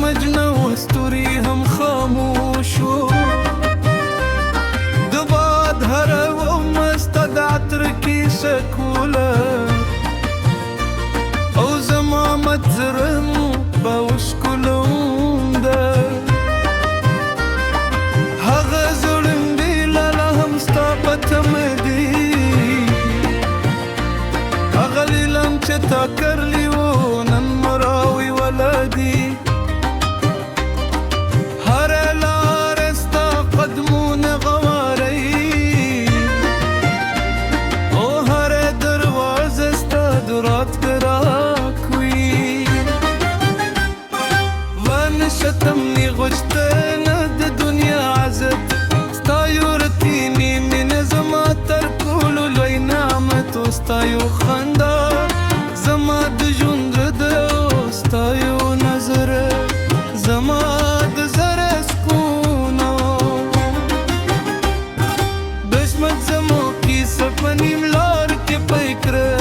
مجنه وستوري هم خاموشو دباد هره و مستد عطر کی سکوله او زما متزرم باوش کلوم ده هغه ظلم دی لالا هم ستا پتم دی هغه لیلم چې تا کرلی و نن مراوی ولدی هر لار ستا قدمون غواری او هر دروازه ستا درات گراکوی ونشتمنی غشتنه د دنیا عزت ستا یورتینی من زما تر کولو لوی نعمت و ستا یو خندا زما د ژوند ده او ستا یو نظر زما د زړه سکون بشمت زمو کیسه په نیم لار کې پی کړه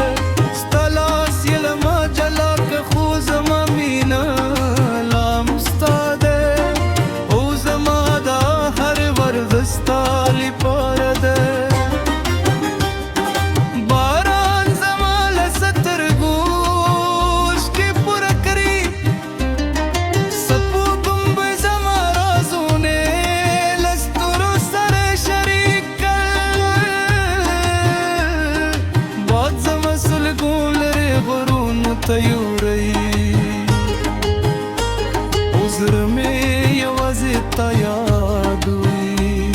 ستا لاس یې له ما جلا که خو زما مینه لام ستا ده او زما دا هر ورځ ستا لپاره ده باران زما له سترګو اوښکې پوره کړي سپوږم به زما رازونه له ستورو سره شریک کړ باد زما سلګو لرې غرونو ته یوړی او زړه مې یوازې تا یاد وي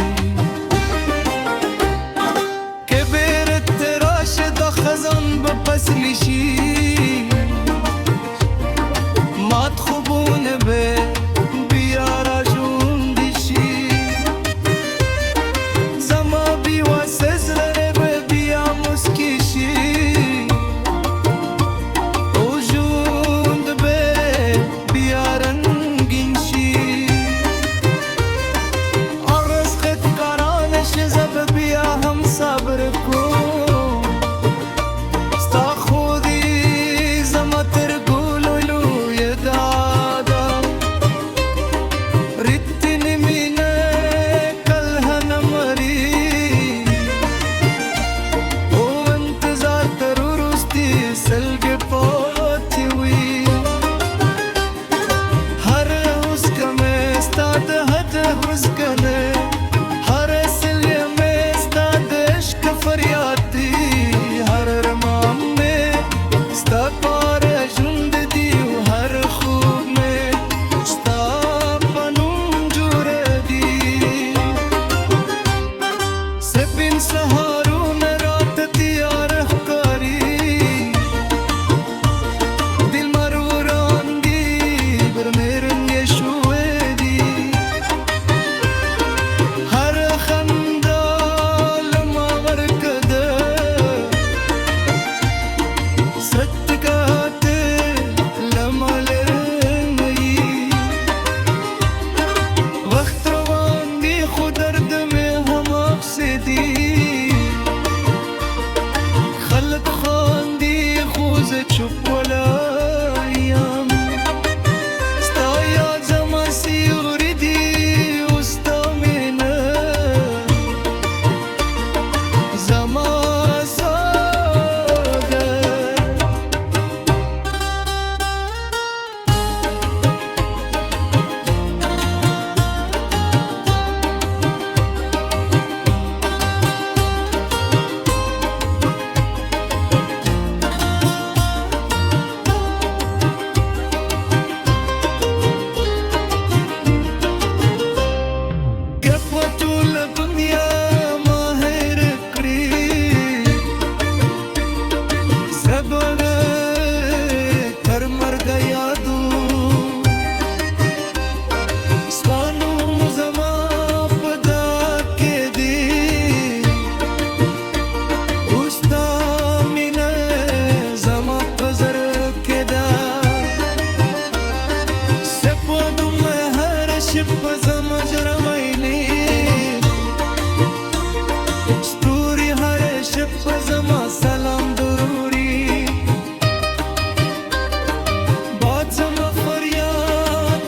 که بیرته راشه دا خزان به فصلی شي مات خوبونه به بیا را ژوندي شي زما بې وسه زړه به بیا مسکي شي او ژوند به بیا رنګین شي عرض خدکارانه شي زه به بیا هم صبر کوم ستا خو دې زما تر ګلو لویه داده رښتینې مینه کله نه مري او انتظار تر وروستي سلګې پاتې وي هر اوسکه مې ستا د حد حسکه ده هر سلګه مې ستا د عشق فریاد دی هر ارمان مې ستا پاره ژوند دی او هر خوب مې ستا په نوم جوړه دي سپین سهارونه راته تیار ښکاري د لمر وړانګې بر مې رنګې شوې دي هر خندا له ما ورکه ده ستګات له ما لرې نه یي وخت روان دی خو درد مې هماغسې دي خلک خاندي خو زه چوپ ولاړ یم ستا یاد زما سیوری دی او ستا مینه زما ساده که په ټوله دنیا ما هېر کړي زه به تر مرګه یادو ستا نوم زما په داګ کې دی او ستا مینه زما په زړه کې ده سپوږم هره شپه زما جرمینې ستوري هره شپه زما سلام ضروري باد زما فریاد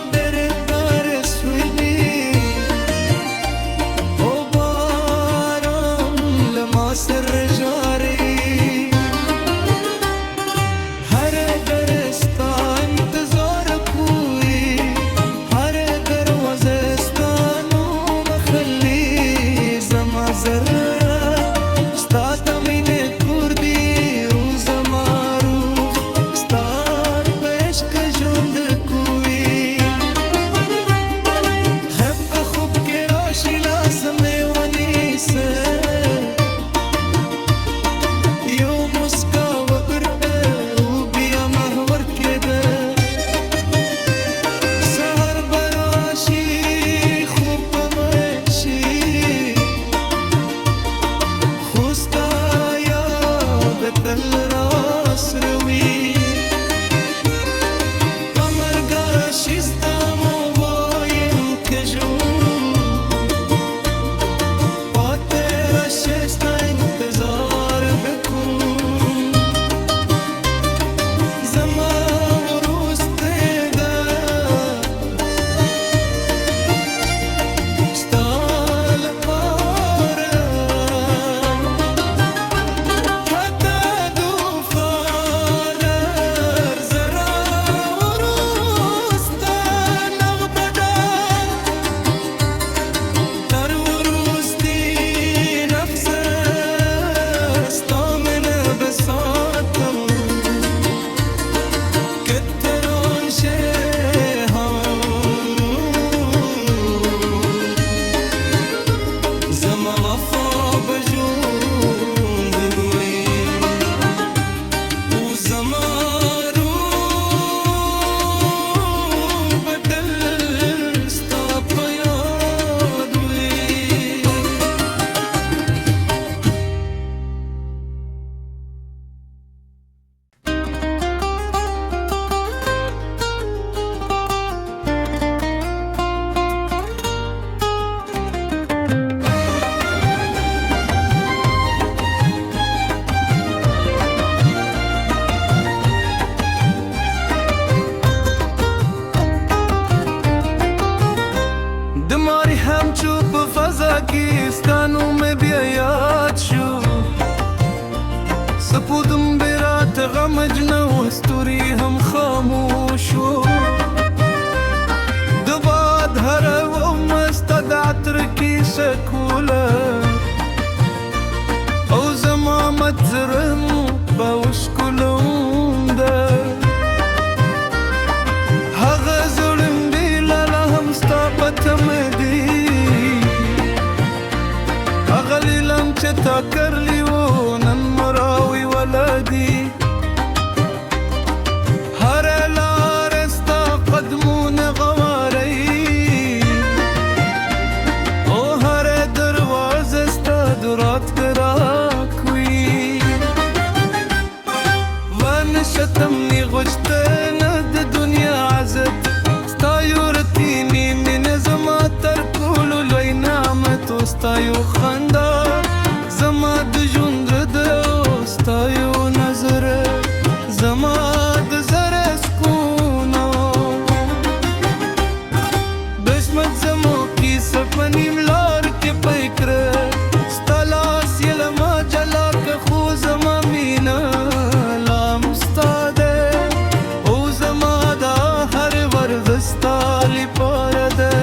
سمجھنا ستوري هم خاموش و د باد هر و مستد عطر کی سکوله او زما متزرم باوشکلون ده هغه زړم دی لاله هم ستا په تمه دی هغه لیلم چې تا کرلی و نن مراوي ولدي هر لار ستا قدمونه غواري او هر دروازه ستا درات گراک وي ونشتمني غشتنه د دنیا عزت ستا یورتینی مینه زما تر ټولو لوی نعمت و ستا یو خندا زما د ژوند د ستا یو نظر زما د زړه سکون بشمت زمو کیسه په نیم لار کې پی کړه ستا لاس یې له ما جلا که خو زما مینه لا ستا ده او زما دا هر ورځ ستا لپاره ده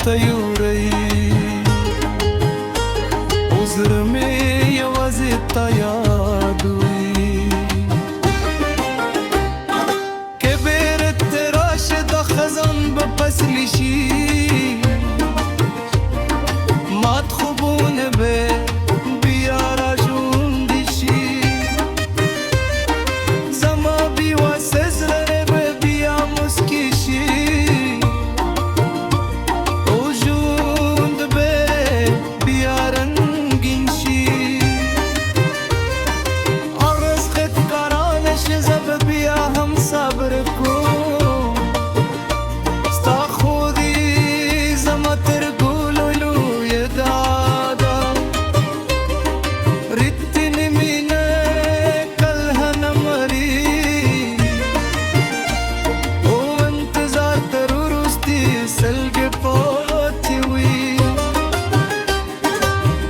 تیوری او زړه مې یوازې تا یاد وي که بیرته راشه دا خزان به فصل شي مات خوبونه به بیا راژوندي شي زما بې وسه زړه به بیا مسکي شي صبر کوم ستا خو دې زما تر ګلو لویه دادا رښتینې مینه کله نه مري او انتظار تر وروستي سلګې پاتې وي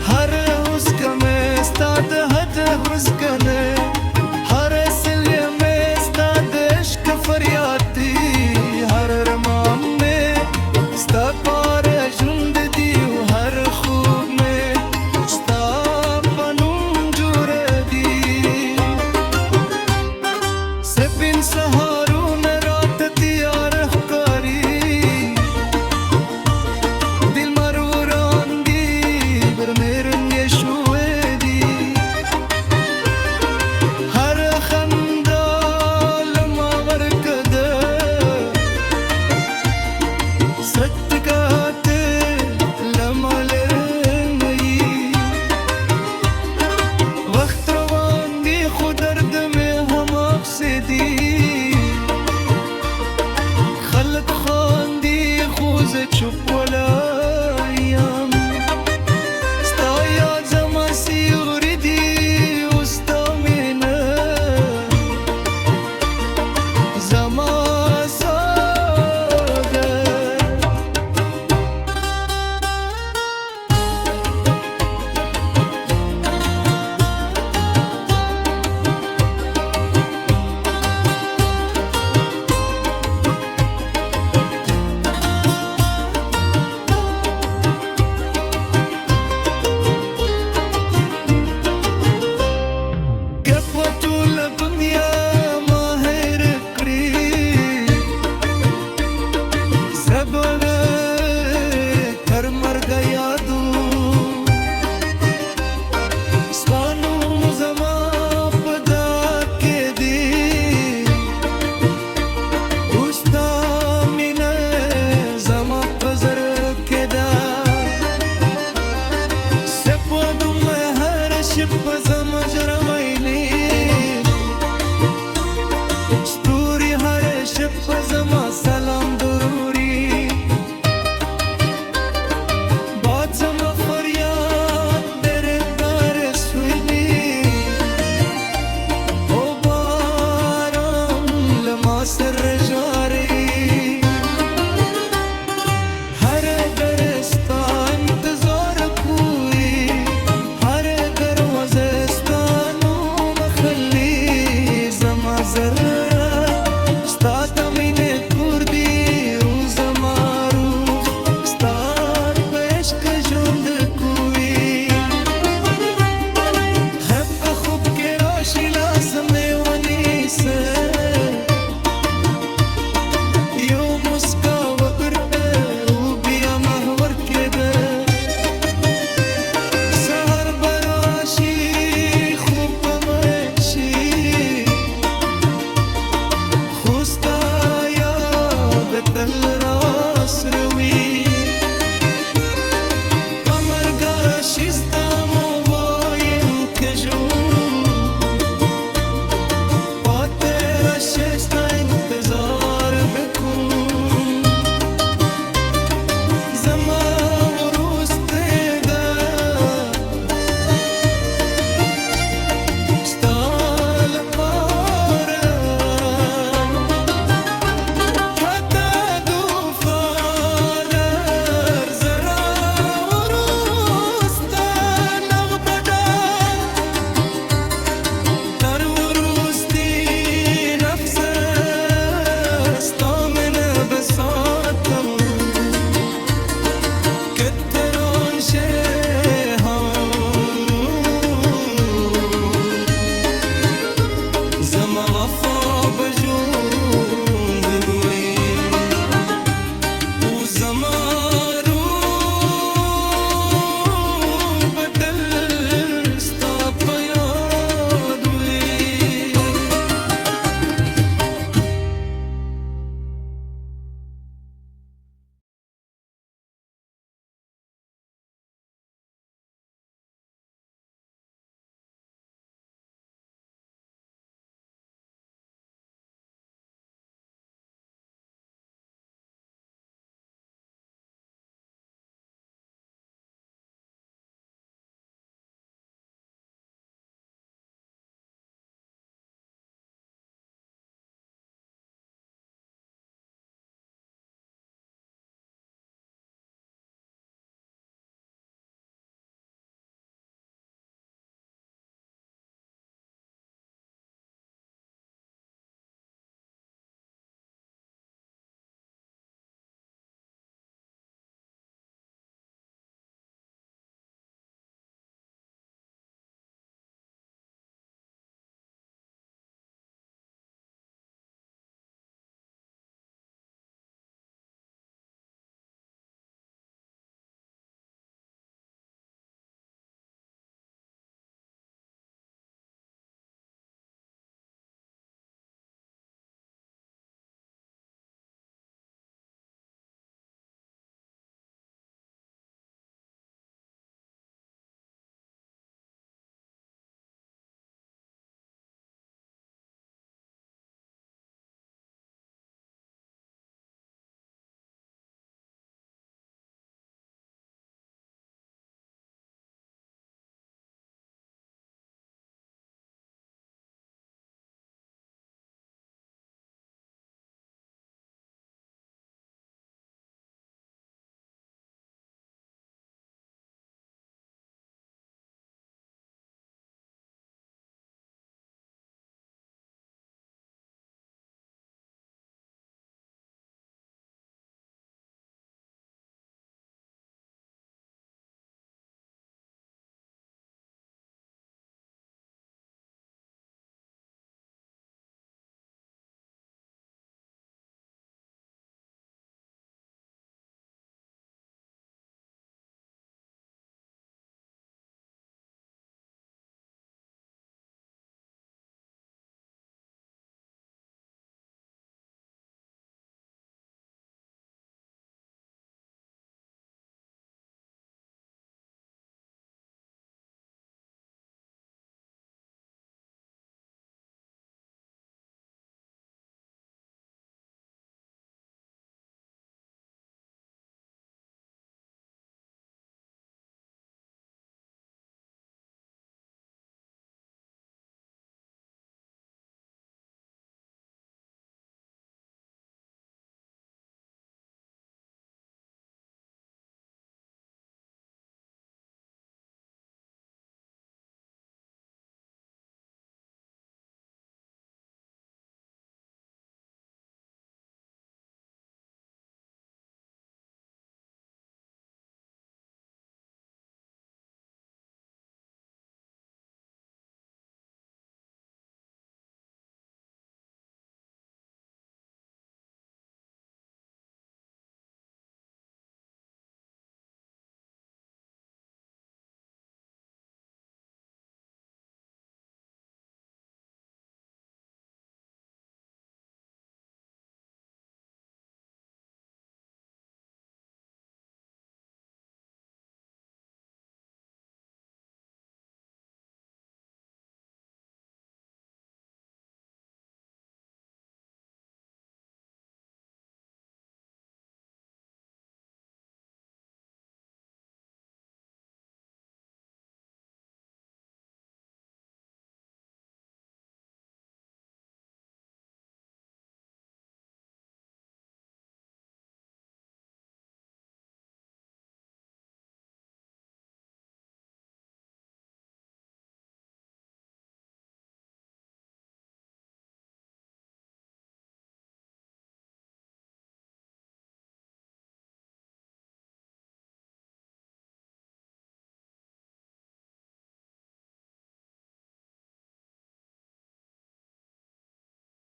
هر اوسکه مې ستا د حد حسکنه فریاد دی هر ارمان میں ستا پاره ژوند دی هر خوب میں ستا په نوم جوړه دي سپین سهارونه راته تیار ښکاري د لمر وړانګې برمرنګې شوې دي هر خندا وقت روان دی خو درد میں ہم آپ سے دی